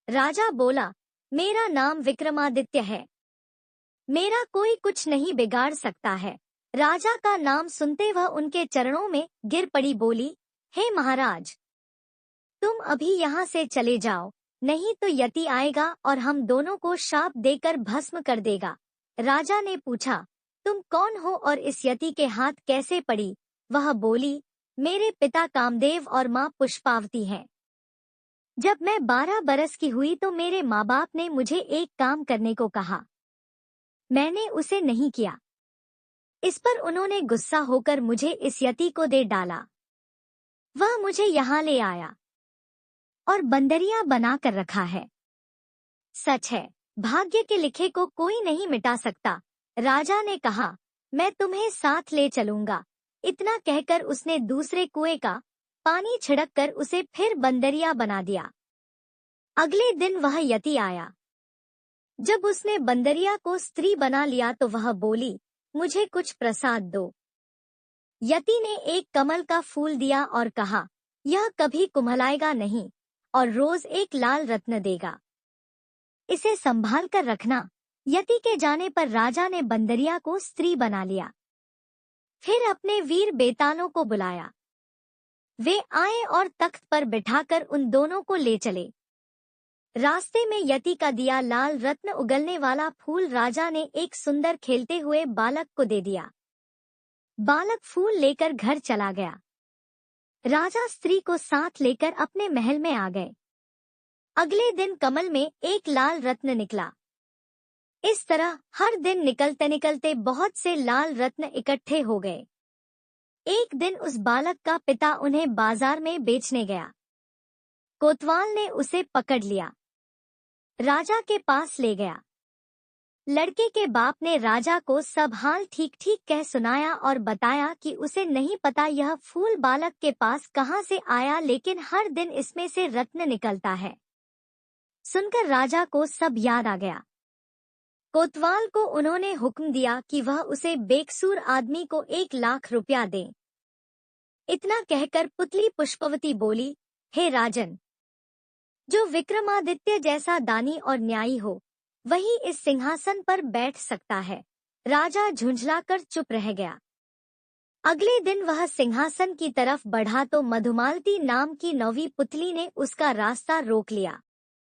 राजा बोला, मेरा नाम विक्रमादित्य है। मेरा कोई कुछ नहीं बिगाड़ सकता है। राजा का नाम सुनते वह उनके चरणों में गिर पड़ी, बोली, हे महाराज, तुम अभी यहाँ से चले जाओ, नहीं तो यति आएगा और हम दोनों को शाप देकर भस्म कर देगा। राजा ने पूछा, तुम कौन हो और इस यति के हाथ कैसे पड़ी? वह बोली, मेरे पिता कामदेव और माँ पुष्पावती हैं। जब मैं 12 बरस की हुई तो मेरे माँ बाप ने मुझे एक काम करने को कहा। मैंने उसे नहीं किया। इस पर उन्होंने गुस्सा होकर मुझे इस यति को दे डाला। वह मुझे यहाँ ले आया और बंदरिया बना कर रखा है। सच है, भाग्य के लिखे को कोई नहीं मिटा सकता। राजा ने कहा, मैं तुम्हें साथ ले चलूंगा। इतना कहकर उसने दूसरे कुएं का पानी छिड़क कर उसे फिर बंदरिया बना दिया। अगले दिन वह यति आया। जब उसने बंदरिया को स्त्री बना लिया तो वह बोली, मुझे कुछ प्रसाद दो। यति ने एक कमल का फूल दिया और कहा, यह कभी कुम्हलाएगा नहीं और रोज एक लाल रत्न देगा। इसे संभाल कर रखना। यति के जाने पर राजा ने बंदरिया को स्त्री बना लिया। फिर अपने वीर बेतालों को बुलाया। वे आए और तख्त पर बिठाकर उन दोनों को ले चले। रास्ते में यति का दिया लाल रत्न उगलने वाला फूल राजा ने एक सुंदर खेलते हुए बालक को दे दिया। बालक फूल लेकर घर चला गया। राजा स्त्री को साथ लेकर अपने महल में आ गए। अगले दिन कमल में एक लाल रत्न निकला। इस तरह हर दिन निकलते निकलते बहुत से लाल रत्न इकट्ठे हो गए। एक दिन उस बालक का पिता उन्हें बाजार में बेचने गया। कोतवाल ने उसे पकड़ लिया, राजा के पास ले गया। लड़के के बाप ने राजा को सब हाल ठीक ठीक कह सुनाया और बताया कि उसे नहीं पता यह फूल बालक के पास कहाँ से आया, लेकिन हर दिन इसमें से रत्न निकलता है। सुनकर राजा को सब याद आ गया। कोतवाल को उन्होंने हुक्म दिया कि वह उसे बेकसूर आदमी को 1 लाख रुपया दे। इतना कहकर पुतली पुष्पवती बोली, हे राजन, जो विक्रमादित्य जैसा दानी और न्यायी हो वही इस सिंहासन पर बैठ सकता है। राजा झुंझलाकर चुप रह गया। अगले दिन वह सिंहासन की तरफ बढ़ा तो मधुमालती नाम की 9वीं पुतली ने उसका रास्ता रोक लिया।